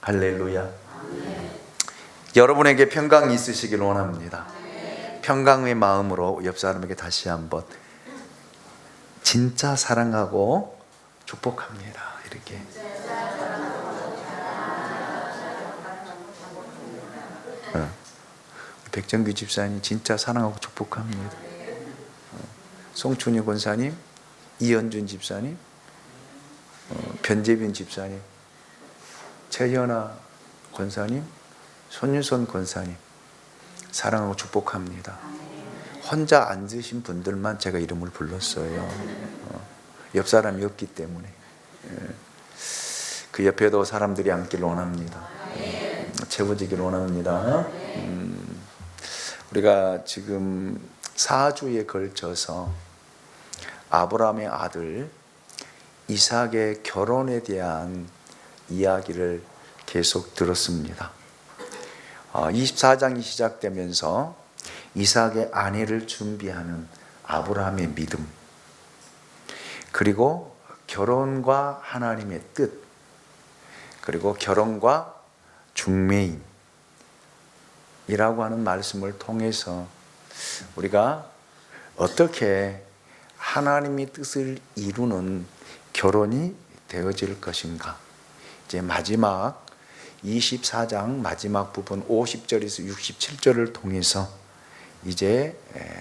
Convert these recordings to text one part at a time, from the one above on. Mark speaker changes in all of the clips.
Speaker 1: 할렐루야. 여러분에게 평강이 있으시길 원합니다. 평강의 마음으로 옆 사람에게 다시 한번 진짜 사랑하고 축복합니다. 이렇게. 백정규 집사님 진짜 사랑하고 축복합니다. 송춘희 권사님, 이현준 집사님, 변재빈 집사님, 최연아 권사님, 손윤선 권사님 사랑하고 축복합니다. 혼자 앉으신 분들만 제가 이름을 불렀어요. 옆 사람이 없기 때문에. 그 옆에도 사람들이 앉기를 원합니다. 채워지기를 원합니다. 우리가 지금 4주에 걸쳐서 아브라함의 아들 이삭의 결혼에 대한 이야기를 계속 들었습니다. 24장이 시작되면서 이삭의 아내를 준비하는 아브라함의 믿음, 그리고 결혼과 하나님의 뜻, 그리고 결혼과 중매인이라고 하는 말씀을 통해서 우리가 어떻게 하나님의 뜻을 이루는 결혼이 되어질 것인가. 이제 마지막 24장 마지막 부분 50절에서 67절을 통해서 이제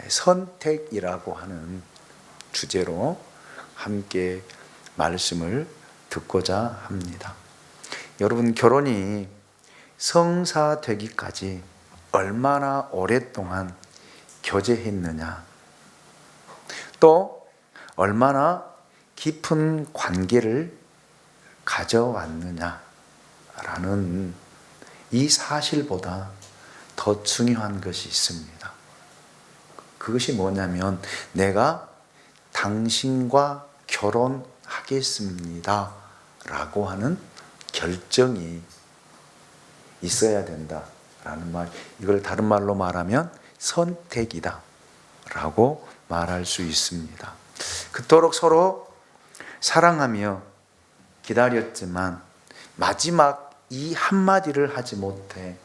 Speaker 1: 선택이라고 하는 주제로 함께 말씀을 듣고자 합니다. 여러분, 결혼이 성사되기까지 얼마나 오랫동안 교제했느냐, 또 얼마나 깊은 관계를 가져왔느냐라는 이 사실보다 더 중요한 것이 있습니다. 그것이 뭐냐면 내가 당신과 결혼하겠습니다 라고 하는 결정이 있어야 된다라는 말, 이걸 다른 말로 말하면 선택이다 라고 말할 수 있습니다. 그토록 서로 사랑하며 기다렸지만 마지막 이 한마디를 하지 못해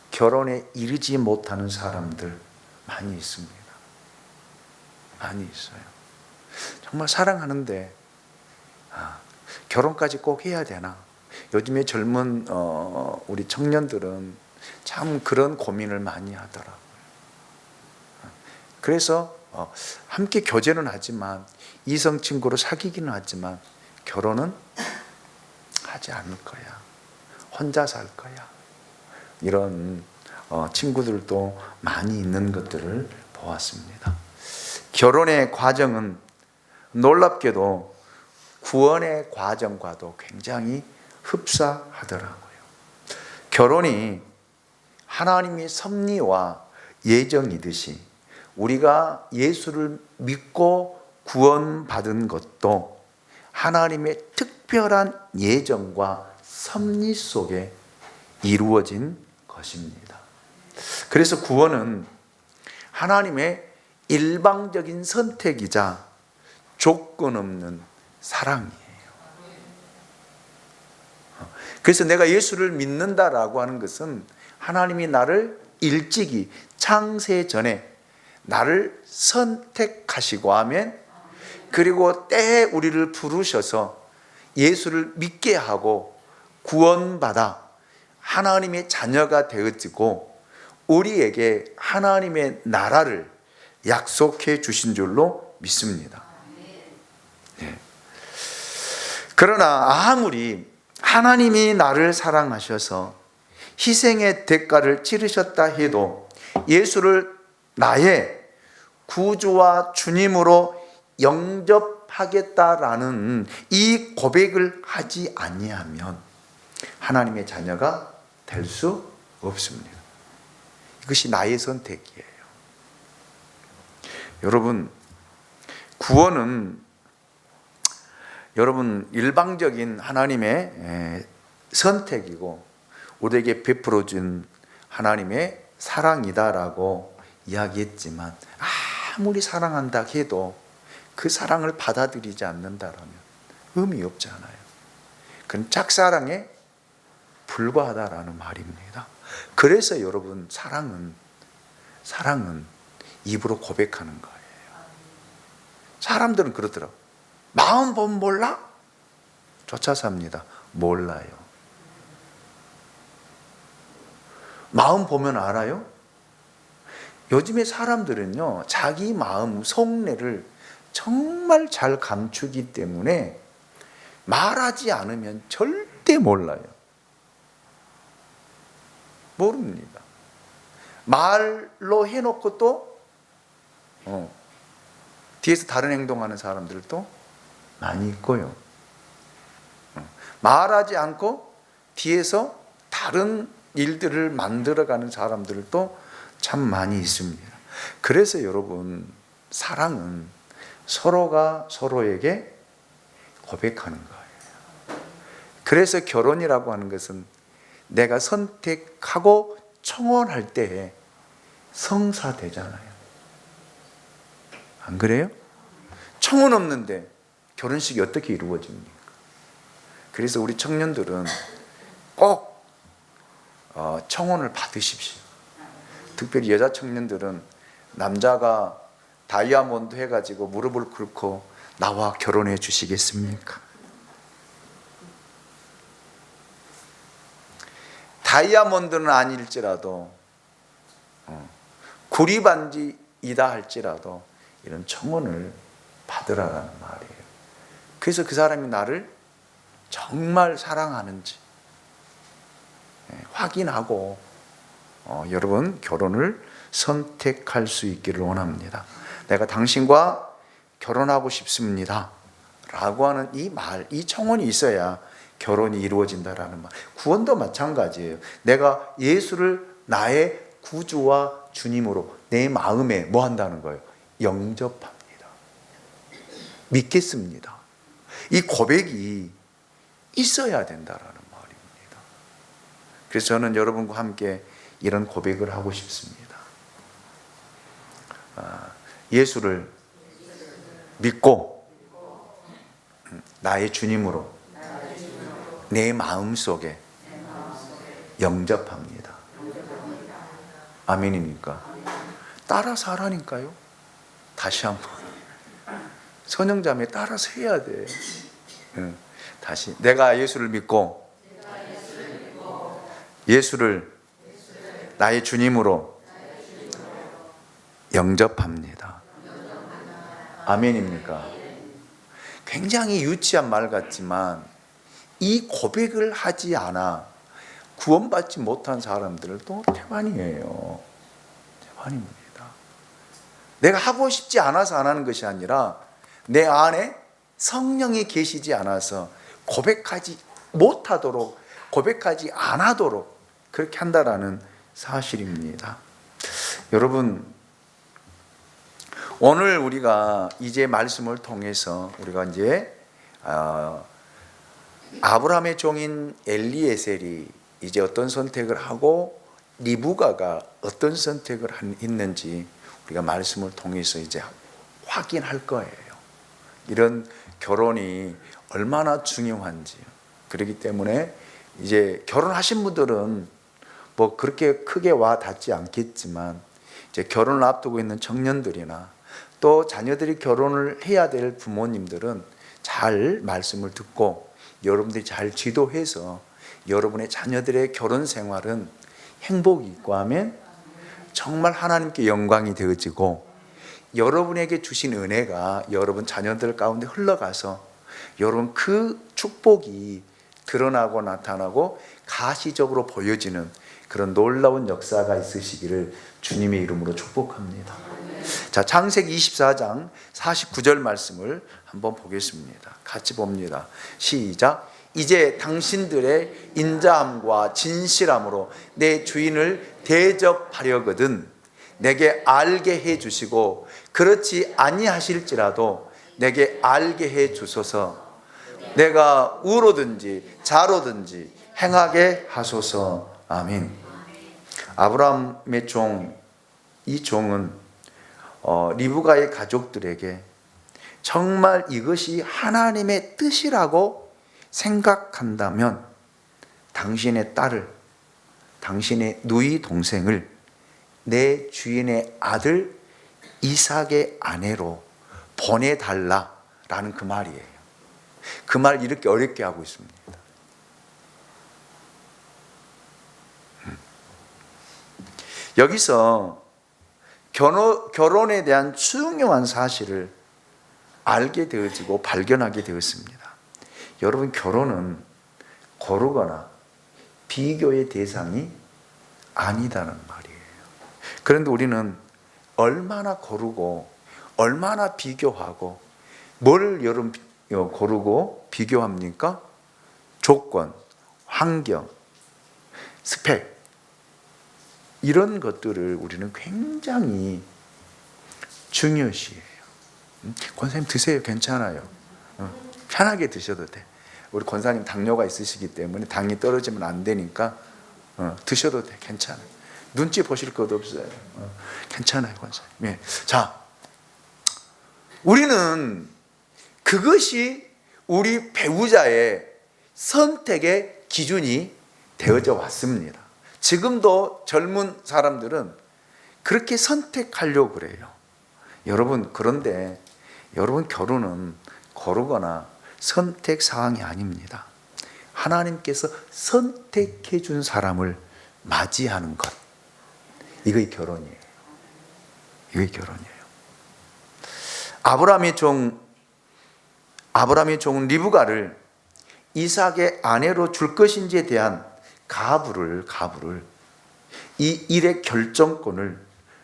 Speaker 1: 결혼에 이르지 못하는 사람들 많이 있습니다. 많이 있어요. 정말 사랑하는데 결혼까지 꼭 해야 되나? 요즘에 젊은 우리 청년들은 참 그런 고민을 많이 하더라고요. 그래서 함께 교제는 하지만 이성 친구로 사귀기는 하지만 결혼은 하지 않을 거야. 혼자 살 거야. 이런 친구들도 많이 있는 것들을 보았습니다. 결혼의 과정은 놀랍게도 구원의 과정과도 굉장히 흡사하더라고요. 결혼이 하나님의 섭리와 예정이듯이 우리가 예수를 믿고 구원받은 것도 하나님의 특별한 예정과 섭리 속에 이루어진 것입니다. 그래서 구원은 하나님의 일방적인 선택이자 조건 없는 사랑이에요. 그래서 내가 예수를 믿는다라고 하는 것은 하나님이 나를 일찍이 창세 전에 나를 선택하시고 하면, 그리고 때에 우리를 부르셔서 예수를 믿게 하고 구원받아 하나님의 자녀가 되어지고 우리에게 하나님의 나라를 약속해 주신 줄로 믿습니다. 네. 그러나 아무리 하나님이 나를 사랑하셔서 희생의 대가를 치르셨다 해도 예수를 나의 구주와 주님으로 영접하겠다라는 이 고백을 하지 아니하면 하나님의 자녀가 될 수 없습니다. 이것이 나의 선택이에요. 여러분, 구원은 여러분 일방적인 하나님의 선택이고 우리에게 베풀어준 하나님의 사랑이다라고 이야기했지만, 아무리 사랑한다 해도 그 사랑을 받아들이지 않는다라면 의미 없잖아요. 그건 짝사랑에 불과하다라는 말입니다. 그래서 여러분, 사랑은 입으로 고백하는 거예요. 사람들은 그러더라고요. 마음 보면 몰라? 쫓아 삽니다. 몰라요. 마음 보면 알아요? 요즘에 사람들은요, 자기 마음 속내를 정말 잘 감추기 때문에 말하지 않으면 절대 몰라요. 모릅니다. 말로 해놓고 또 뒤에서 다른 행동하는 사람들도 많이 있고요. 말하지 않고 뒤에서 다른 일들을 만들어가는 사람들도 참 많이 있습니다. 그래서 여러분, 사랑은 서로가 서로에게 고백하는 거예요. 그래서 결혼이라고 하는 것은 내가 선택하고 청혼할 때에 성사되잖아요. 안 그래요? 청혼 없는데 결혼식이 어떻게 이루어집니까? 그래서 우리 청년들은 꼭 청혼을 받으십시오. 특별히 여자 청년들은 남자가 다이아몬드 해가지고 무릎을 꿇고 나와 결혼해 주시겠습니까? 다이아몬드는 아닐지라도 구리반지이다 할지라도 이런 청혼을 받으라라는 말이에요. 그래서 그 사람이 나를 정말 사랑하는지 확인하고 여러분, 결혼을 선택할 수 있기를 원합니다. 내가 당신과 결혼하고 싶습니다 라고 하는 이 말, 이 청혼이 있어야 결혼이 이루어진다라는 말. 구원도 마찬가지예요. 내가 예수를 나의 구주와 주님으로 내 마음에 뭐 한다는 거예요? 영접합니다. 믿겠습니다. 이 고백이 있어야 된다라는 말입니다. 그래서 저는 여러분과 함께 이런 고백을 하고 싶습니다. 예수를 믿고 나의 주님으로 내 마음속에 영접합니다. 아멘입니까? 따라서 하라니까요. 다시 한번 선영자매 따라서 해야 돼. 다시 내가 예수를 믿고 예수를 나의 주님으로 영접합니다. 아멘입니까? 굉장히 유치한 말 같지만 이 고백을 하지 않아 구원받지 못한 사람들도 태반이에요. 태반입니다. 내가 하고 싶지 않아서 안 하는 것이 아니라 내 안에 성령이 계시지 않아서 고백하지 못하도록, 고백하지 않도록 그렇게 한다라는 사실입니다. 여러분, 오늘 우리가 이제 말씀을 통해서 우리가 이제 아브라함의 종인 엘리에셀이 이제 어떤 선택을 하고 리브가가 어떤 선택을 했는지 우리가 말씀을 통해서 이제 확인할 거예요. 이런 결혼이 얼마나 중요한지요. 그렇기 때문에 이제 결혼하신 분들은 뭐 그렇게 크게 와 닿지 않겠지만 이제 결혼을 앞두고 있는 청년들이나 또 자녀들이 결혼을 해야 될 부모님들은 잘 말씀을 듣고 여러분들이 잘 지도해서 여러분의 자녀들의 결혼 생활은 행복이 있고 하면 정말 하나님께 영광이 되어지고 여러분에게 주신 은혜가 여러분 자녀들 가운데 흘러가서 여러분 그 축복이 드러나고 나타나고 가시적으로 보여지는 그런 놀라운 역사가 있으시기를 주님의 이름으로 축복합니다. 자, 창세기 24장 49절 말씀을 한번 보겠습니다. 같이 봅니다. 시작. 이제 당신들의 인자함과 진실함으로 내 주인을 대접하려거든 내게 알게 해 주시고 그렇지 아니하실지라도 내게 알게 해 주소서. 내가 우로든지 좌로든지 행하게 하소서. 아멘. 아브라함의 종, 이 종은 리브가의 가족들에게 정말 이것이 하나님의 뜻이라고 생각한다면 당신의 딸을, 당신의 누이 동생을 내 주인의 아들 이삭의 아내로 보내달라라는 그 말이에요. 그 말 이렇게 어렵게 하고 있습니다. 여기서 결혼에 대한 중요한 사실을 알게 되어지고 발견하게 되었습니다. 여러분, 결혼은 고르거나 비교의 대상이 아니다는 말이에요. 그런데 우리는 얼마나 고르고 얼마나 비교하고, 뭘 여러분 고르고 비교합니까? 조건, 환경, 스펙, 이런 것들을 우리는 굉장히 중요시해요. 권사님 드세요. 괜찮아요. 편하게 드셔도 돼. 우리 권사님 당뇨가 있으시기 때문에 당이 떨어지면 안 되니까 드셔도 돼. 괜찮아요. 눈치 보실 것 없어요. 괜찮아요, 권사님. 예. 자, 우리는 그것이 우리 배우자의 선택의 기준이 되어져 왔습니다. 지금도 젊은 사람들은 그렇게 선택하려고 그래요. 여러분, 그런데 여러분, 결혼은 고르거나 선택 사항이 아닙니다. 하나님께서 선택해 준 사람을 맞이하는 것, 이게 결혼이에요. 이게 결혼이에요. 아브라함의 종 리브가를 이삭의 아내로 줄 것인지에 대한 가부를 이 일의 결정권을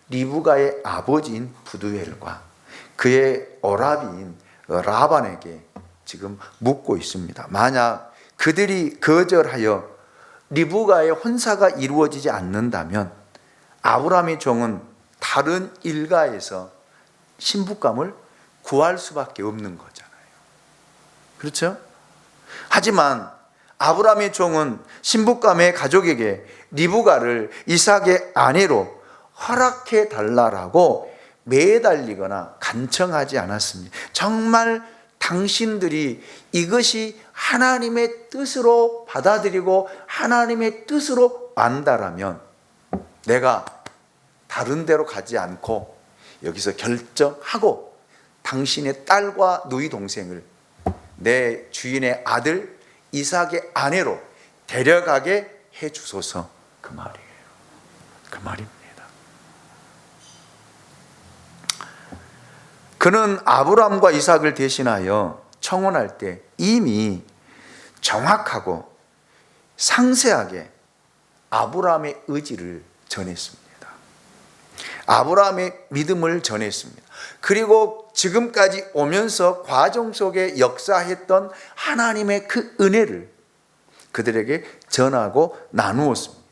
Speaker 1: 리브가의 아버지인 부두엘과 그의 오라비인 라반에게 지금 묻고 있습니다. 만약 그들이 거절하여 리브가의 혼사가 이루어지지 않는다면 아브라함의 종은 다른 일가에서 신부감을 구할 수밖에 없는 거잖아요. 그렇죠? 하지만 아브라함의 종은 신부감의 가족에게 리브가를 이삭의 아내로 허락해 달라라고 매달리거나 간청하지 않았습니다. 정말 당신들이 이것이 하나님의 뜻으로 받아들이고 하나님의 뜻으로 안다라면 내가 다른 데로 가지 않고 여기서 결정하고 당신의 딸과 누이 동생을 내 주인의 아들 이삭의 아내로 데려가게 해 주소서, 그 말이에요. 그 말입니다. 그는 아브라함과 이삭을 대신하여 청혼할 때 이미 정확하고 상세하게 아브라함의 의지를 전했습니다. 아브라함의 믿음을 전했습니다. 그리고 지금까지 오면서 과정 속에 역사했던 하나님의 그 은혜를 그들에게 전하고 나누었습니다.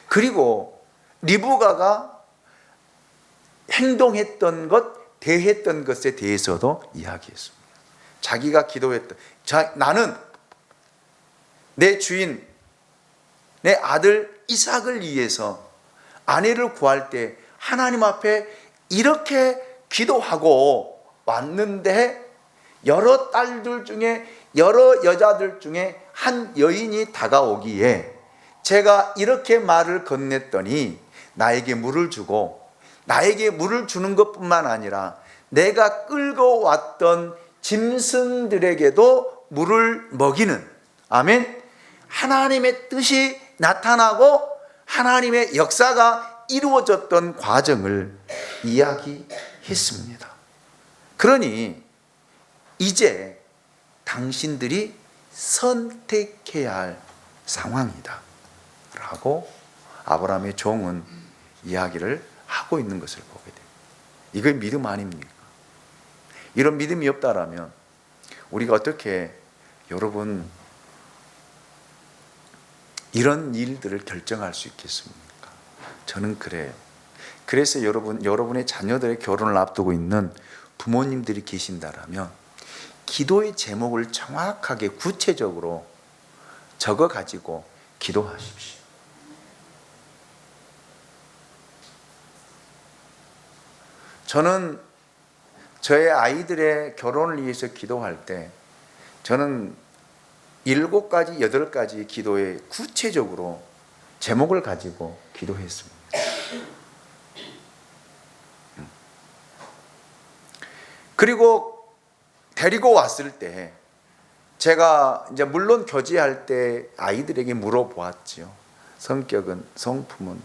Speaker 1: 그리고 리브가가 행동했던 것, 대했던 것에 대해서도 이야기했습니다. 자기가 기도했던, 나는 내 주인, 내 아들 이삭을 위해서 아내를 구할 때 하나님 앞에 이렇게 기도하고 왔는데 여러 딸들 중에, 여러 여자들 중에 한 여인이 다가오기에 제가 이렇게 말을 건넸더니 나에게 물을 주고, 나에게 물을 주는 것뿐만 아니라 내가 끌고 왔던 짐승들에게도 물을 먹이는, 아멘, 하나님의 뜻이 나타나고 하나님의 역사가 이루어졌던 과정을 이야기했습니다. 그러니 이제 당신들이 선택해야 할 상황이다 라고 아브라함의 종은 이야기를 하고 있는 것을 보게 됩니다. 이게 믿음 아닙니까? 이런 믿음이 없다라면 우리가 어떻게, 여러분, 이런 일들을 결정할 수 있겠습니까? 저는 그래요. 그래서 여러분의 자녀들의 결혼을 앞두고 있는 부모님들이 계신다라면 기도의 제목을 정확하게 구체적으로 적어 가지고 기도하십시오. 저는 저의 아이들의 결혼을 위해서 기도할 때 저는 7가지, 8가지 기도에 구체적으로 제목을 가지고 기도했습니다. 그리고 데리고 왔을 때 제가 이제 물론 교제할 때 아이들에게 물어보았지요. 성격은, 성품은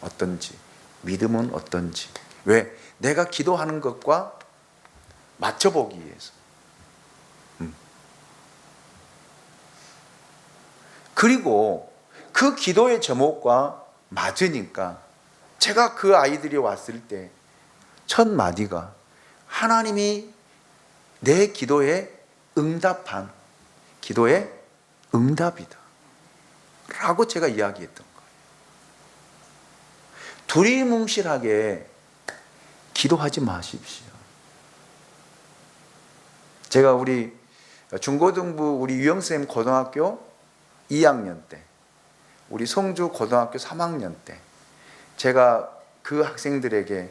Speaker 1: 어떤지, 믿음은 어떤지. 왜? 내가 기도하는 것과 맞춰보기 위해서. 그리고 그 기도의 제목과 맞으니까 제가 그 아이들이 왔을 때 첫 마디가 하나님이 내 기도에 응답한 기도의 응답이다 라고 제가 이야기했던 거예요. 두리뭉실하게 기도하지 마십시오. 제가 우리 중고등부 우리 유영쌤 고등학교 2학년 때, 우리 송주 고등학교 3학년 때 제가 그 학생들에게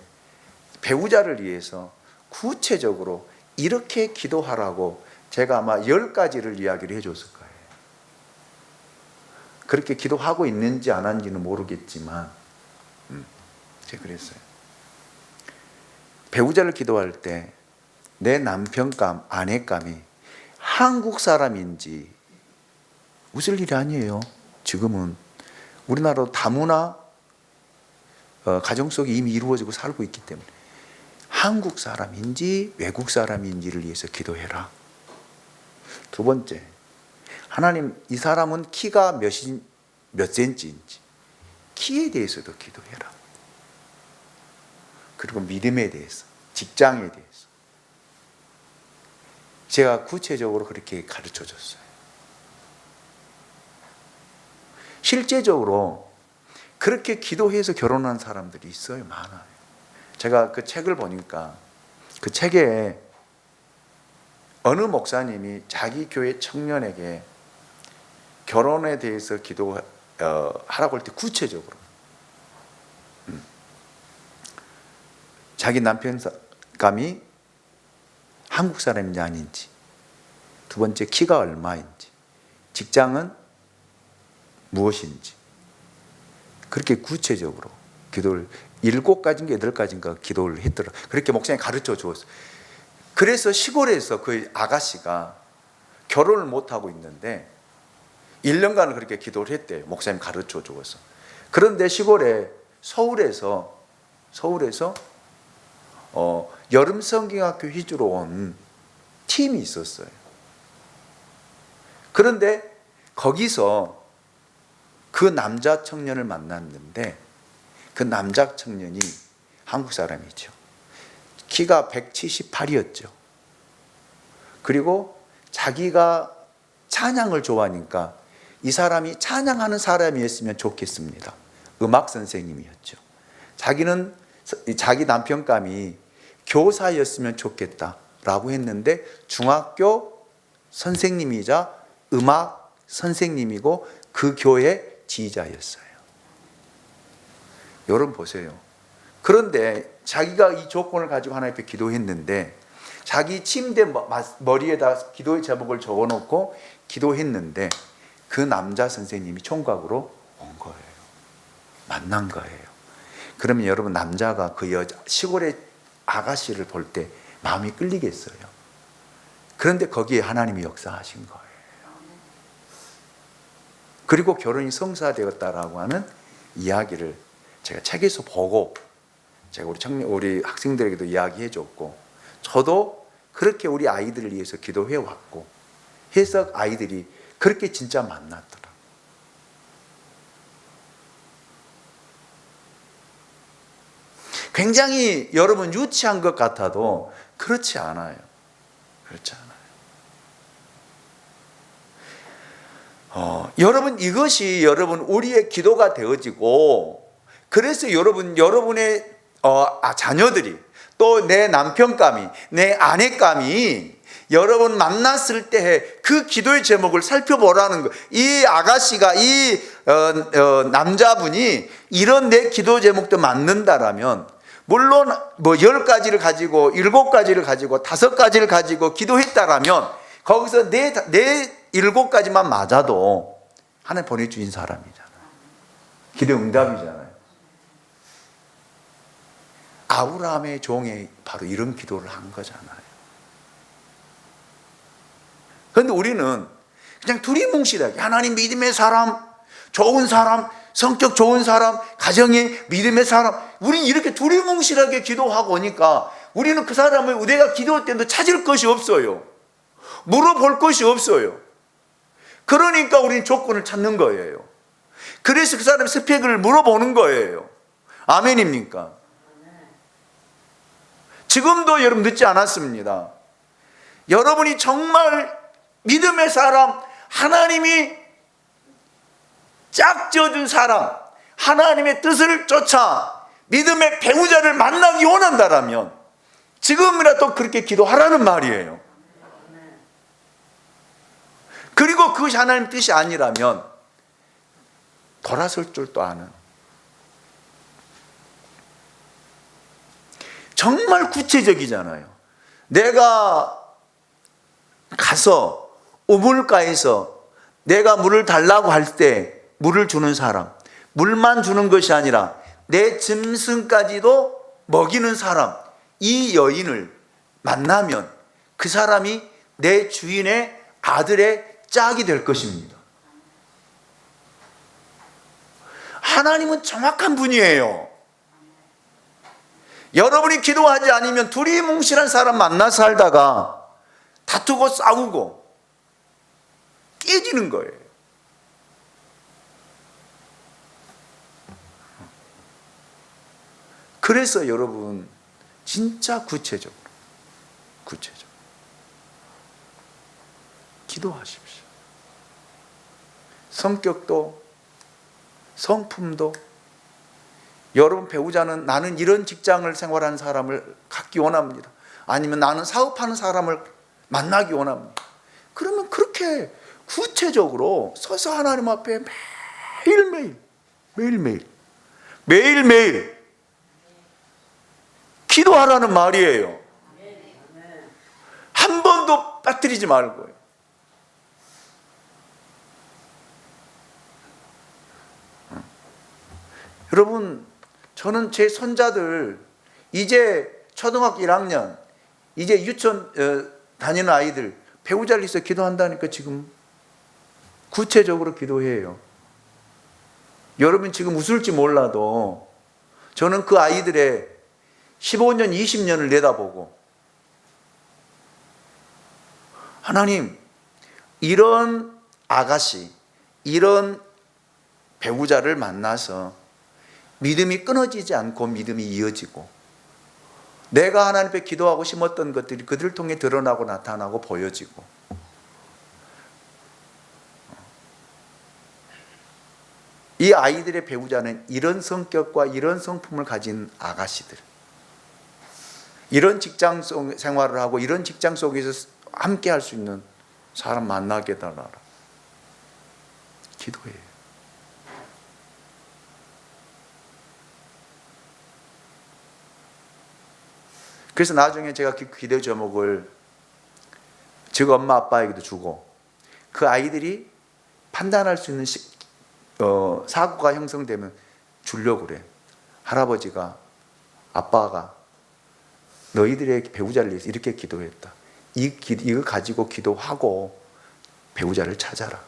Speaker 1: 배우자를 위해서 구체적으로 이렇게 기도하라고 제가 아마 10가지를 이야기를 해줬을 거예요. 그렇게 기도하고 있는지 안 하는지는 모르겠지만 제가 그랬어요. 배우자를 기도할 때 내 남편감, 아내감이 한국 사람인지 웃을 일이 아니에요. 지금은 우리나라도 다문화 가정 속에 이미 이루어지고 살고 있기 때문에 한국 사람인지 외국 사람인지를 위해서 기도해라. 두 번째, 하나님 이 사람은 키가 몇 센치인지 키에 대해서도 기도해라. 그리고 믿음에 대해서, 직장에 대해서 제가 구체적으로 그렇게 가르쳐 줬어요. 실제적으로 그렇게 기도해서 결혼한 사람들이 있어요. 많아요. 제가 그 책을 보니까 그 책에 어느 목사님이 자기 교회 청년에게 결혼에 대해서 기도하라고 할 때 구체적으로 자기 남편감이 한국 사람인지 아닌지, 두 번째 키가 얼마인지, 직장은 무엇인지 그렇게 구체적으로 기도를 7가지인가 8가지인가 기도를 했더라. 그렇게 목사님이 가르쳐 주었어요. 그래서 시골에서 그 아가씨가 결혼을 못하고 있는데 1년간을 그렇게 기도를 했대요. 목사님 가르쳐 주어서. 그런데 시골에 서울에서 여름 성경학교 휘주로 온 팀이 있었어요. 그런데 거기서 그 남자 청년을 만났는데 그 남자 청년이 한국 사람이죠. 키가 178이었죠. 그리고 자기가 찬양을 좋아하니까 이 사람이 찬양하는 사람이었으면 좋겠습니다. 음악 선생님이었죠. 자기는 자기 남편감이 교사였으면 좋겠다라고 했는데 중학교 선생님이자 음악 선생님이고 그 교회 지휘자였어요. 여러분 보세요. 그런데 자기가 이 조건을 가지고 하나님 앞에 기도했는데 자기 침대 머리에다 기도의 제목을 적어놓고 기도했는데 그 남자 선생님이 총각으로 온 거예요. 만난 거예요. 그러면 여러분 남자가 그 여자 시골의 아가씨를 볼 때 마음이 끌리겠어요. 그런데 거기에 하나님이 역사하신 거예요. 그리고 결혼이 성사되었다라고 하는 이야기를 제가 책에서 보고 제가 우리 학생들에게도 이야기해 줬고 저도 그렇게 우리 아이들을 위해서 기도해 왔고 해서 아이들이 그렇게 진짜 만났더라. 굉장히 여러분 유치한 것 같아도 그렇지 않아요. 그렇지 않아요. 여러분 이것이 여러분 우리의 기도가 되어지고 그래서 여러분의 자녀들이 또 내 남편감이 내 아내감이 여러분 만났을 때 그 기도의 제목을 살펴보라는 거. 이 아가씨가 이 남자분이 이런 내 기도 제목도 맞는다라면 물론 10가지를 가지고 7가지를 가지고 5가지를 가지고 기도했다라면 거기서 내 7가지만 맞아도 하나님 보내주신 사람이잖아요. 기도 응답이잖아요. 아브라함의 종이 바로 이런 기도를 한 거잖아요. 그런데 우리는 그냥 두리뭉실하게 하나님 믿음의 사람, 좋은 사람, 성격 좋은 사람, 가정의 믿음의 사람, 우리는 이렇게 두리뭉실하게 기도하고 오니까 우리는 그 사람을 내가 기도할 때도 찾을 것이 없어요. 물어볼 것이 없어요. 그러니까 우리는 조건을 찾는 거예요. 그래서 그 사람 스펙을 물어보는 거예요. 아멘입니까? 지금도 여러분 늦지 않았습니다. 여러분이 정말 믿음의 사람, 하나님이 짝지어준 사람, 하나님의 뜻을 쫓아 믿음의 배우자를 만나기 원한다라면 지금이라도 그렇게 기도하라는 말이에요. 그리고 그것이 하나님 뜻이 아니라면 돌아설 줄도 아는, 정말 구체적이잖아요. 내가 가서 우물가에서 내가 물을 달라고 할 때 물을 주는 사람, 물만 주는 것이 아니라 내 짐승까지도 먹이는 사람, 이 여인을 만나면 그 사람이 내 주인의 아들의 짝이 될 것입니다. 하나님은 정확한 분이에요. 여러분이 기도하지 않으면 두리뭉실한 사람 만나 살다가 다투고 싸우고 깨지는 거예요. 그래서 여러분 진짜 구체적으로 기도하십시오. 성격도 성품도, 여러분 배우자는 나는 이런 직장을 생활하는 사람을 갖기 원합니다. 아니면 나는 사업하는 사람을 만나기 원합니다. 그러면 그렇게 구체적으로 서서 하나님 앞에 매일매일 기도하라는 말이에요. 한 번도 빠뜨리지 말고요. 여러분, 저는 제 손자들 이제 초등학교 1학년, 이제 유치원 다니는 아이들 배우자를 위해서 기도한다니까 지금 구체적으로 기도해요. 여러분 지금 웃을지 몰라도 저는 그 아이들의 15년, 20년을 내다보고 하나님, 이런 아가씨, 이런 배우자를 만나서 믿음이 끊어지지 않고 믿음이 이어지고 내가 하나님 앞에 기도하고 심었던 것들이 그들을 통해 드러나고 나타나고 보여지고, 이 아이들의 배우자는 이런 성격과 이런 성품을 가진 아가씨들, 이런 직장 생활을 하고 이런 직장 속에서 함께 할 수 있는 사람 만나게 해달라. 기도해요. 그래서 나중에 제가 기도 제목을 즉 엄마 아빠에게도 주고, 그 아이들이 판단할 수 있는 사고가 형성되면 주려고 그래. 할아버지가, 아빠가 너희들의 배우자를 위해서 이렇게 기도했다. 이거 가지고 기도하고 배우자를 찾아라.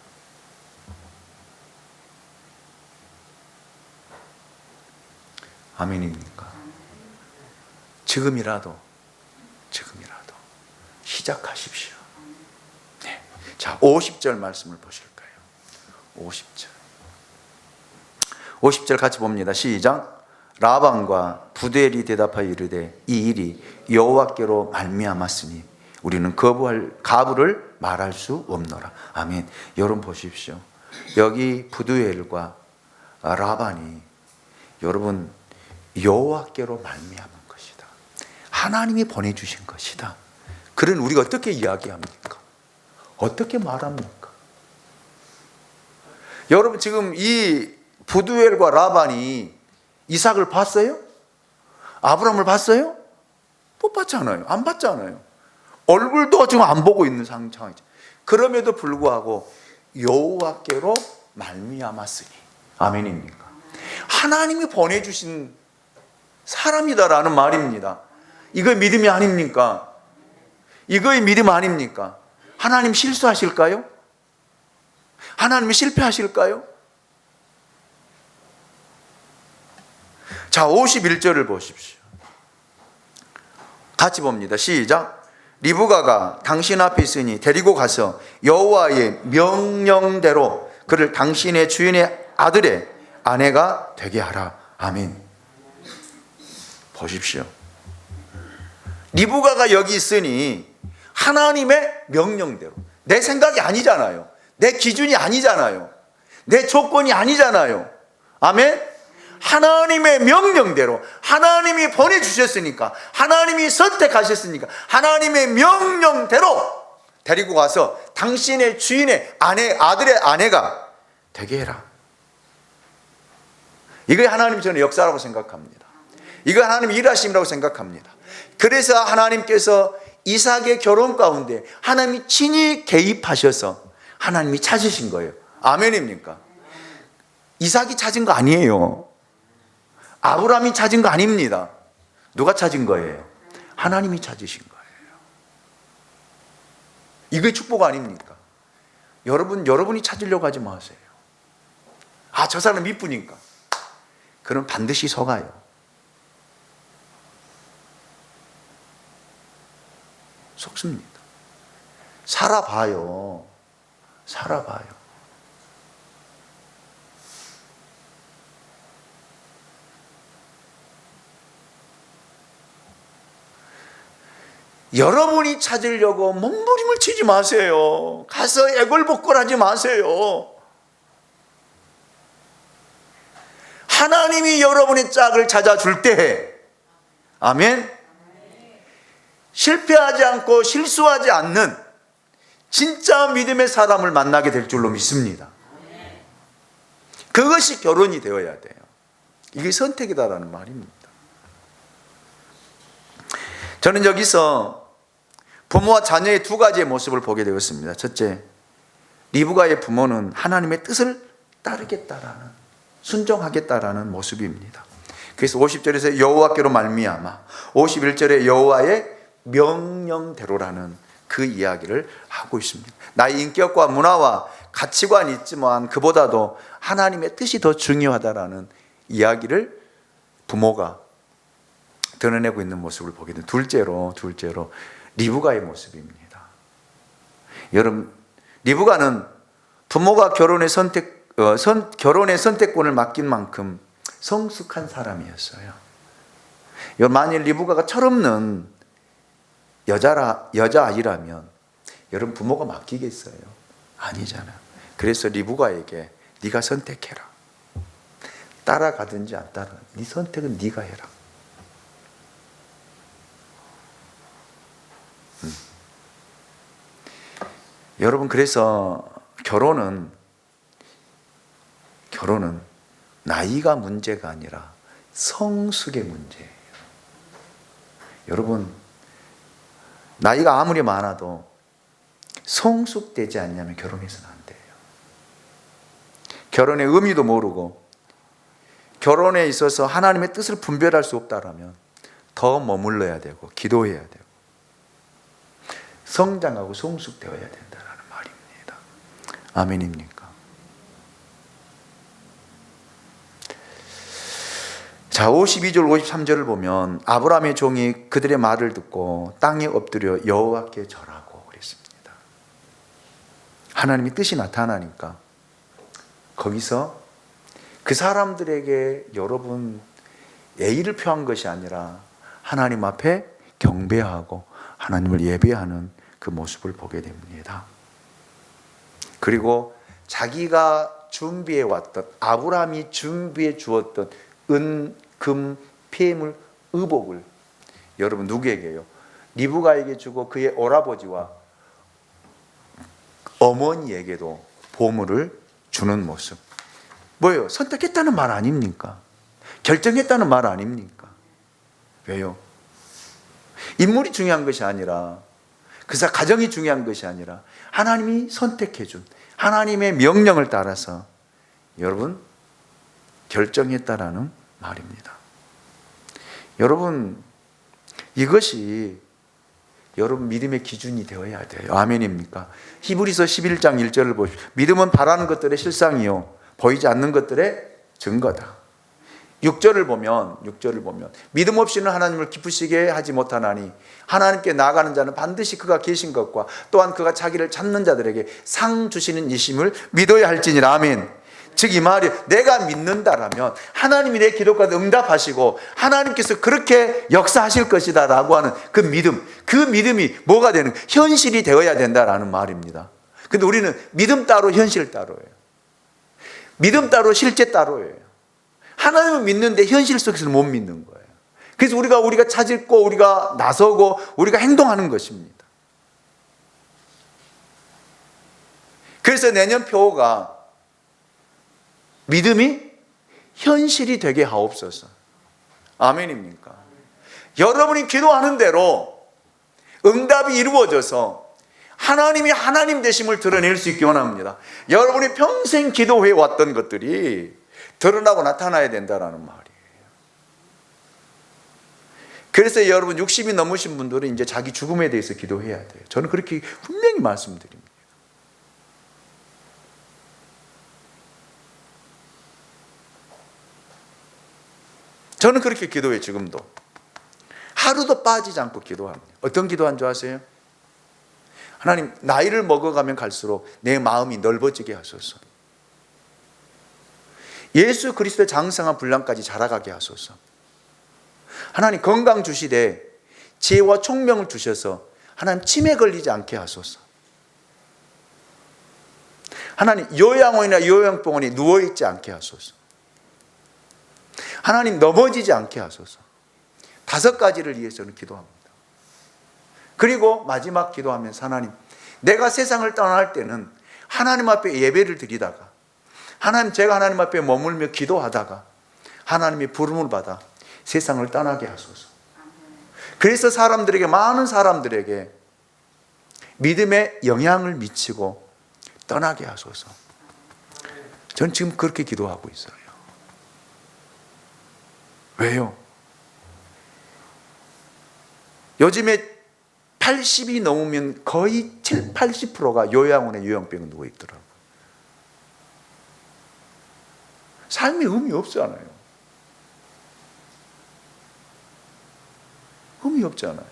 Speaker 1: 아멘입니까? 지금이라도 시작하십시오. 네. 자, 50절 말씀을 보실까요? 50절 같이 봅니다. 시작. 라반과 부두엘이 대답하여 이르되 이 일이 여호와께로 말미암았으니 우리는 가부를 말할 수 없노라. 아멘. 여러분 보십시오. 여기 부두엘과 라반이 여러분 여호와께로 말미암은 것이다. 하나님이 보내주신 것이다. 그런 우리가 어떻게 이야기합니까? 어떻게 말합니까? 여러분 지금 이 부두엘과 라반이 이삭을 봤어요? 아브라함을 봤어요? 못 봤잖아요. 안 봤잖아요. 얼굴도 지금 안 보고 있는 상황이죠. 그럼에도 불구하고 여호와께로 말미암았으니. 아멘입니까? 하나님이 보내주신 사람이다라는 말입니다. 이거 믿음이 아닙니까? 이거의 믿음 아닙니까? 하나님 실수하실까요? 하나님이 실패하실까요? 자, 51절을 보십시오. 같이 봅니다. 시작. 리브가가 당신 앞에 있으니 데리고 가서 여호와의 명령대로 그를 당신의 주인의 아들의 아내가 되게 하라. 아멘. 보십시오. 리브가가 여기 있으니 하나님의 명령대로, 내 생각이 아니잖아요. 내 기준이 아니잖아요. 내 조건이 아니잖아요. 아멘. 하나님의 명령대로, 하나님이 보내주셨으니까, 하나님이 선택하셨으니까 하나님의 명령대로 데리고 가서 당신의 주인의 아들의 아내가 되게 해라. 이게 하나님 저는 역사라고 생각합니다. 이거 하나님 일하심이라고 생각합니다. 그래서 하나님께서 이삭의 결혼 가운데 하나님이 친히 개입하셔서 하나님이 찾으신 거예요. 아멘입니까? 이삭이 찾은 거 아니에요. 아브라함이 찾은 거 아닙니다. 누가 찾은 거예요? 하나님이 찾으신 거예요. 이게 축복 아닙니까? 여러분이 찾으려고 하지 마세요. 아, 저 사람 이쁘니까. 그럼 반드시 속아요. 속습니다. 살아봐요. 살아봐요. 여러분이 찾으려고 몸부림을 치지 마세요. 가서 애걸복걸하지 마세요. 하나님이 여러분의 짝을 찾아줄 때, 아멘. 실패하지 않고 실수하지 않는 진짜 믿음의 사람을 만나게 될 줄로 믿습니다. 그것이 결혼이 되어야 돼요. 이게 선택이다라는 말입니다. 저는 여기서 부모와 자녀의 두 가지의 모습을 보게 되었습니다. 첫째, 리브가의 부모는 하나님의 뜻을 따르겠다라는, 순종하겠다라는 모습입니다. 그래서 50절에서 여호와께로 말미암아, 51절에 여호와의 명령대로라는 그 이야기를 하고 있습니다. 나의 인격과 문화와 가치관이 있지만 그보다도 하나님의 뜻이 더 중요하다라는 이야기를 부모가 드러내고 있는 모습을 보게 됩니다. 둘째로 리브가의 모습입니다. 여러분, 리브가는 부모가 결혼의 선택권을 맡긴 만큼 성숙한 사람이었어요. 만일 리브가가 철없는 여자아이라면 여러분 부모가 맡기겠어요? 아니잖아요. 그래서 리브가에게 네가 선택해라. 따라가든지 안 따라가든지 네 선택은 네가 해라. 여러분, 그래서 결혼은 나이가 문제가 아니라 성숙의 문제예요. 여러분, 나이가 아무리 많아도 성숙되지 않냐면 결혼해서는 안 돼요. 결혼의 의미도 모르고 결혼에 있어서 하나님의 뜻을 분별할 수 없다라면 더 머물러야 되고 기도해야 되고 성장하고 성숙되어야 된다는 말입니다. 아멘입니까? 자, 52절 53절을 보면 아브라함의 종이 그들의 말을 듣고 땅에 엎드려 여호와께 절하고 그랬습니다. 하나님의 뜻이 나타나니까 거기서 그 사람들에게 여러분 예의를 표한 것이 아니라 하나님 앞에 경배하고 하나님을 예배하는 그 모습을 보게 됩니다. 그리고 자기가 준비해 왔던, 아브라함이 준비해 주었던 은, 금, 폐물, 의복을 여러분 누구에게요? 리브가에게 주고 그의 오라버지와 어머니에게도 보물을 주는 모습. 뭐예요? 선택했다는 말 아닙니까? 결정했다는 말 아닙니까? 왜요? 인물이 중요한 것이 아니라 그래서 가정이 중요한 것이 아니라 하나님이 선택해 준 하나님의 명령을 따라서 여러분 결정했다라는 말입니다. 여러분, 이것이 여러분 믿음의 기준이 되어야 돼요. 아멘입니까? 히브리서 11장 1절을 보십시오. 믿음은 바라는 것들의 실상이요 보이지 않는 것들의 증거다. 6절을 보면 믿음 없이는 하나님을 기쁘시게 하지 못하나니 하나님께 나아가는 자는 반드시 그가 계신 것과 또한 그가 자기를 찾는 자들에게 상 주시는 이심을 믿어야 할지니라. 아멘. 즉 이 말이 내가 믿는다라면 하나님이 내 기도까지 응답하시고 하나님께서 그렇게 역사하실 것이다 라고 하는 그 믿음이 뭐가 되는, 현실이 되어야 된다라는 말입니다. 근데 우리는 믿음 따로 현실 따로예요. 믿음 따로 실제 따로예요. 하나님을 믿는데 현실 속에서는 못 믿는 거예요. 그래서 우리가 찾고 우리가 나서고 우리가 행동하는 것입니다. 그래서 내년 표어가 믿음이 현실이 되게 하옵소서. 아멘입니까? 여러분이 기도하는 대로 응답이 이루어져서 하나님이 하나님 되심을 드러낼 수 있기 원합니다. 여러분이 평생 기도해 왔던 것들이 드러나고 나타나야 된다는 말이에요. 그래서 여러분 60이 넘으신 분들은 이제 자기 죽음에 대해서 기도해야 돼요. 저는 그렇게 분명히 말씀드립니다. 저는 그렇게 기도해요. 지금도 하루도 빠지지 않고 기도합니다. 어떤 기도한 줄 아세요? 하나님, 나이를 먹어가면 갈수록 내 마음이 넓어지게 하소서. 예수 그리스도의 장성한 분량까지 자라가게 하소서. 하나님, 건강 주시되 지혜와 총명을 주셔서 하나님 치매 걸리지 않게 하소서. 하나님, 요양원이나 요양병원에 누워있지 않게 하소서. 하나님, 넘어지지 않게 하소서. 5가지를 위해서는 기도합니다. 그리고 마지막 기도하면서 하나님, 내가 세상을 떠날 때는 하나님 앞에 예배를 드리다가 제가 하나님 앞에 머물며 기도하다가 하나님의 부름을 받아 세상을 떠나게 하소서. 그래서 많은 사람들에게 믿음에 영향을 미치고 떠나게 하소서. 전 지금 그렇게 기도하고 있어요. 왜요? 요즘에 80이 넘으면 거의 80%가 요양원에 요양병에 누워 있더라고요. 삶에 의미 없잖아요. 의미 없잖아요.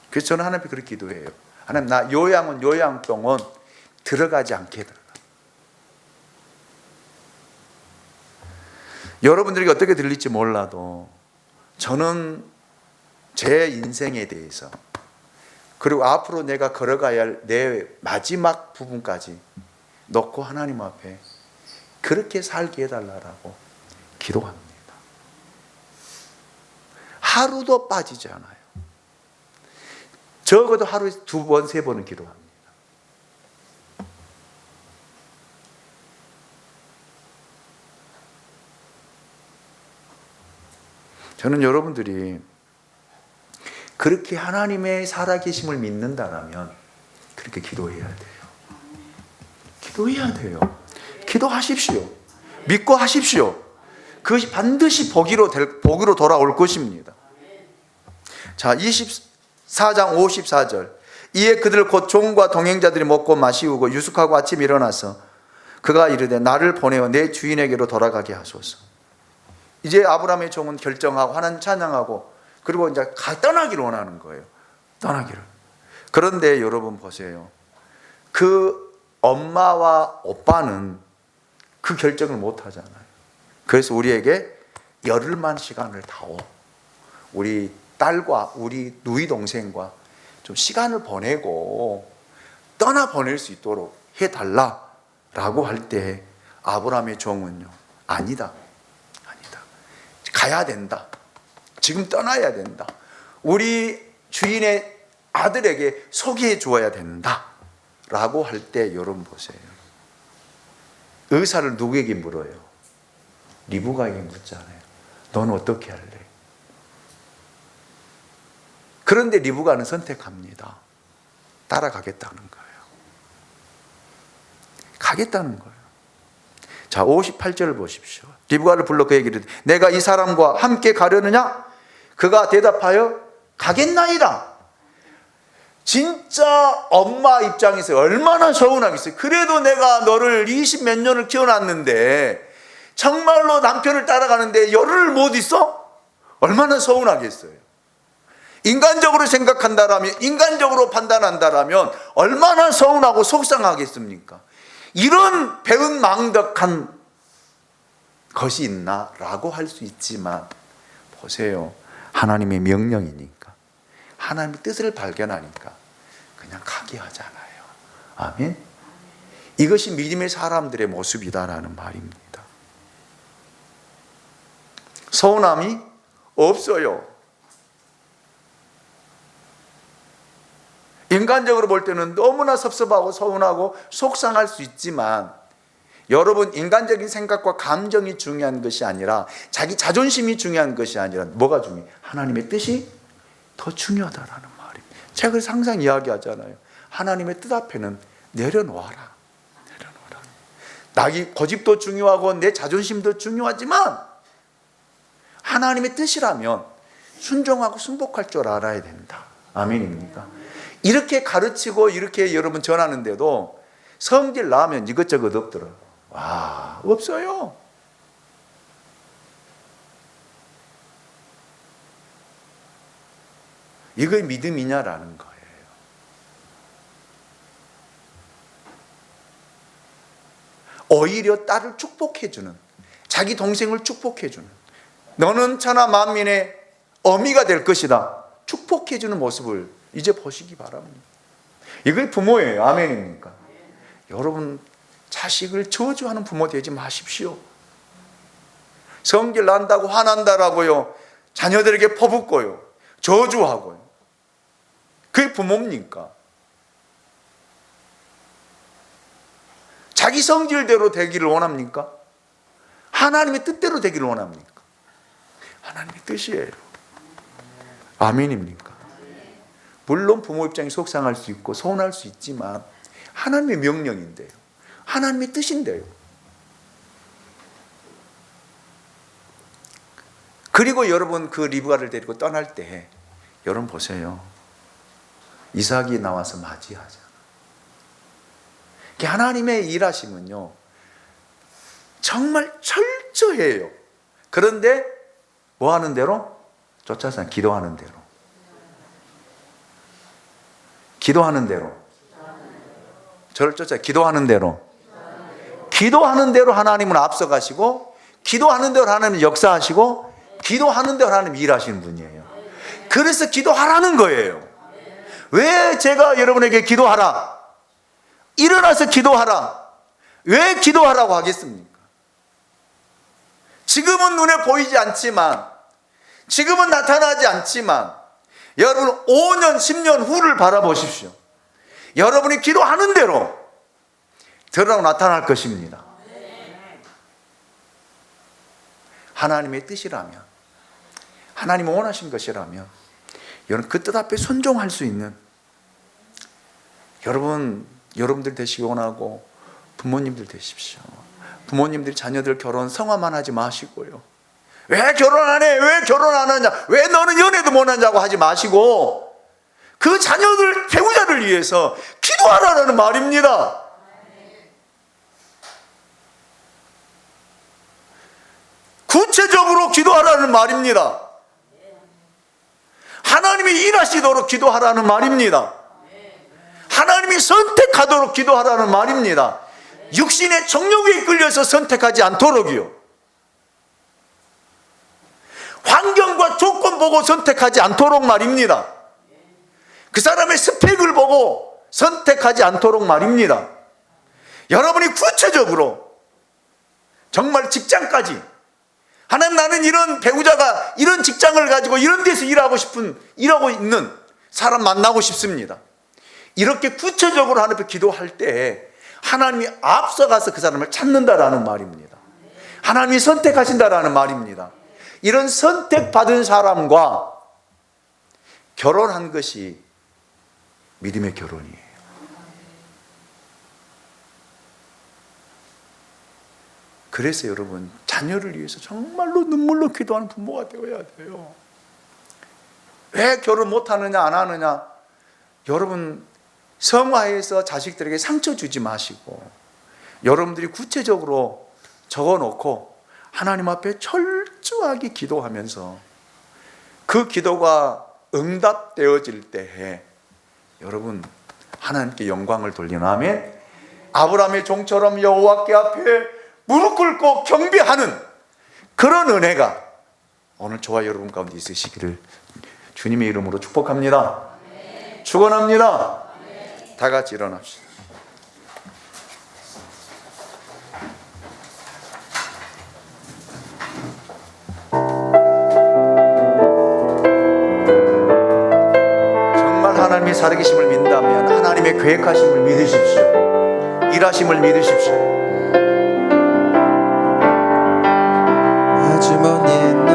Speaker 1: 그래서 저는 하나님 앞에 그렇게 기도해요. 하나님, 나 요양원, 요양병원 들어가지 않게 해달라. 여러분들에게 어떻게 들릴지 몰라도 저는 제 인생에 대해서 그리고 앞으로 내가 걸어가야 할 내 마지막 부분까지 놓고 하나님 앞에 그렇게 살게 해달라고 기도합니다. 하루도 빠지지 않아요. 적어도 하루에 2번, 3번은 기도합니다. 저는 여러분들이 그렇게 하나님의 살아계심을 믿는다면 그렇게 기도해야 돼요. 기도해야 돼요. 기도하십시오. 믿고 하십시오. 그것이 반드시 복으로 돌아올 것입니다. 자, 24장 54절. 이에 그들 곧 종과 동행자들이 먹고 마시우고 유숙하고 아침에 일어나서 그가 이르되 나를 보내어 내 주인에게로 돌아가게 하소서. 이제 아브라함의 종은 결정하고 하나님 찬양하고 그리고 이제 떠나기를 원하는 거예요. 떠나기를. 그런데 여러분 보세요. 그 엄마와 오빠는 그 결정을 못 하잖아요. 그래서 우리에게 열흘만 시간을 다오. 우리 딸과 우리 누이 동생과 좀 시간을 보내고 떠나 보낼 수 있도록 해달라라고 할 때 아브라함의 종은요, 아니다. 가야 된다. 지금 떠나야 된다. 우리 주인의 아들에게 소개해 주어야 된다. 라고 할 때 여러분 보세요. 의사를 누구에게 물어요? 리브가에게 묻잖아요. 너는 어떻게 할래? 그런데 리브가는 선택합니다. 따라가겠다는 거예요. 가겠다는 거예요. 자, 58절을 보십시오. 리브가를 불러 그에게 이르되 내가 이 사람과 함께 가려느냐? 그가 대답하여 가겠나이다. 진짜 엄마 입장에서 얼마나 서운하겠어요. 그래도 내가 너를 20 몇 년을 키워놨는데 정말로 남편을 따라가는데 열흘을 못 있어? 얼마나 서운하겠어요. 인간적으로 생각한다라면, 인간적으로 판단한다라면 얼마나 서운하고 속상하겠습니까? 이런 배은망덕한 것이 있나? 라고 할 수 있지만 보세요. 하나님의 명령이니까, 하나님의 뜻을 발견하니까 그냥 가게 하잖아요. 아멘. 이것이 믿음의 사람들의 모습이다라는 말입니다. 서운함이 없어요. 인간적으로 볼 때는 너무나 섭섭하고 서운하고 속상할 수 있지만, 여러분, 인간적인 생각과 감정이 중요한 것이 아니라, 자기 자존심이 중요한 것이 아니라 뭐가 중요해요? 하나님의 뜻이 더 중요하다라는 말입니다. 제가 그래서 항상 이야기하잖아요. 하나님의 뜻 앞에는 내려놓아라. 내려놓아라. 나의 고집도 중요하고 내 자존심도 중요하지만 하나님의 뜻이라면 순종하고 순복할 줄 알아야 된다. 아멘입니까? 이렇게 가르치고 이렇게 여러분 전하는데도 성질 나면 이것저것 없더라고요. 와, 없어요. 이게 믿음이냐라는 거예요. 오히려 딸을 축복해주는, 자기 동생을 축복해주는, 너는 천하 만민의 어미가 될 것이다, 축복해주는 모습을 이제 보시기 바랍니다. 이게 부모예요. 아멘입니까? 여러분, 자식을 저주하는 부모 되지 마십시오. 성질 난다고 화난다라고요, 자녀들에게 퍼붓고요, 저주하고요. 그게 부모입니까? 자기 성질대로 되기를 원합니까? 하나님의 뜻대로 되기를 원합니까? 하나님의 뜻이에요. 아멘입니까? 물론 부모 입장이 속상할 수 있고 서운할 수 있지만 하나님의 명령인데요, 하나님의 뜻인데요. 그리고 여러분, 그 리브가를 데리고 떠날 때 여러분 보세요. 이삭이 나와서 맞이하잖아요. 하나님의 일하심은요 정말 철저해요. 그런데 뭐 하는 대로? 쫓아서 기도하는 대로. 기도하는 대로. 저를 쫓아 기도하는 대로. 기도하는 대로 하나님은 앞서가시고, 기도하는 대로 하나님은 역사하시고, 기도하는 대로 하나님 일하시는 분이에요. 그래서 기도하라는 거예요. 왜 제가 여러분에게 기도하라, 일어나서 기도하라, 왜 기도하라고 하겠습니까? 지금은 눈에 보이지 않지만, 지금은 나타나지 않지만 여러분 5년 10년 후를 바라보십시오. 여러분이 기도하는 대로 드러나고 나타날 것입니다. 하나님의 뜻이라면, 하나님이 원하신 것이라면 여러분 그 뜻 앞에 순종할 수 있는 여러분들 되시기 원하고, 부모님들 되십시오. 부모님들이 자녀들 결혼 성화만 하지 마시고요, 왜 결혼 안 해? 왜 결혼 안 하냐? 왜 너는 연애도 못 하냐고 하지 마시고, 그 자녀들, 배우자를 위해서 기도하라는 말입니다. 구체적으로 기도하라는 말입니다. 하나님이 일하시도록 기도하라는 말입니다. 하나님이 선택하도록 기도하라는 말입니다. 육신의 정욕에 이끌려서 선택하지 않도록이요, 환경과 조건 보고 선택하지 않도록 말입니다. 그 사람의 스펙을 보고 선택하지 않도록 말입니다. 여러분이 구체적으로 정말 직장까지, 하나님 나는 이런 배우자가 이런 직장을 가지고 이런 데서 일하고 있는 사람 만나고 싶습니다. 이렇게 구체적으로 하나님 앞에 기도할 때 하나님이 앞서가서 그 사람을 찾는다라는 말입니다. 하나님이 선택하신다라는 말입니다. 이런 선택받은 사람과 결혼한 것이 믿음의 결혼이에요. 그래서 여러분, 자녀를 위해서 정말로 눈물로 기도하는 부모가 되어야 돼요. 왜 결혼 못하느냐 안 하느냐, 여러분 성화해서 자식들에게 상처 주지 마시고 여러분들이 구체적으로 적어놓고 하나님 앞에 철저하게 기도하면서 그 기도가 응답되어질 때에 여러분 하나님께 영광을 돌리는, 아멘. 아브라함의 종처럼 여호와께 앞에 무릎 꿇고 경배하는 그런 은혜가 오늘 저와 여러분 가운데 있으시기를 주님의 이름으로 축복합니다. 축원합니다. 다 같이 일어납시다. 정말 하나님의 살아계심을 믿는다면 하나님의 계획하심을 믿으십시오. 일하심을 믿으십시오.
Speaker 2: 아주 먼 옛날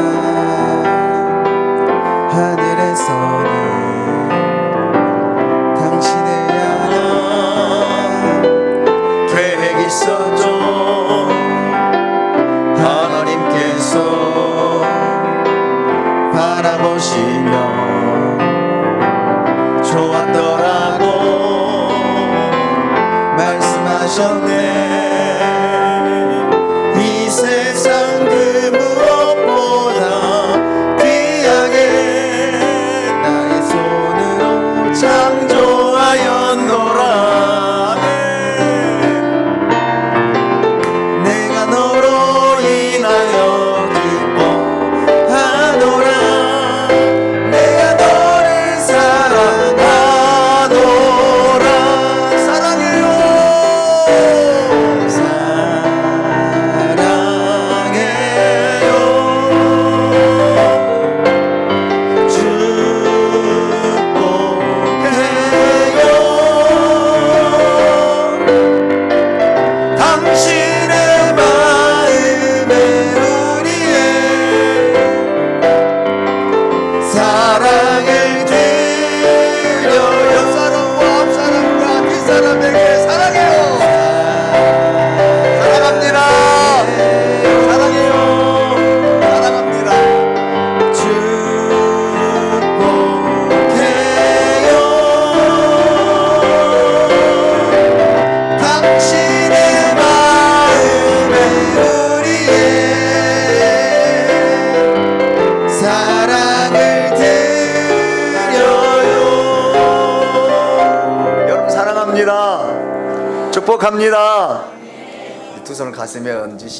Speaker 2: 하늘에서는 당신을 향한 계획이 있었죠. 하나님께서 바라보시며 좋았더라고 말씀하셨네. 이 세상 그 무엇보다 귀하게 나의 손으로 창조하였노라. 내가 너로 인하여 기뻐하노라. 내가 너를 사랑하노라. 사랑해요. 당신의 마음에 우리의 사랑을 드려. 옆 사람과 앞 사람과 뒷사람에게 사랑해요. 사랑합니다. 사랑해요. 사랑합니다. 축복해요. 당신의 마음에 우리의 사랑을 드려요.
Speaker 1: 여러분 사랑합니다. 축복합니다. 두 손을 가슴에 얹으시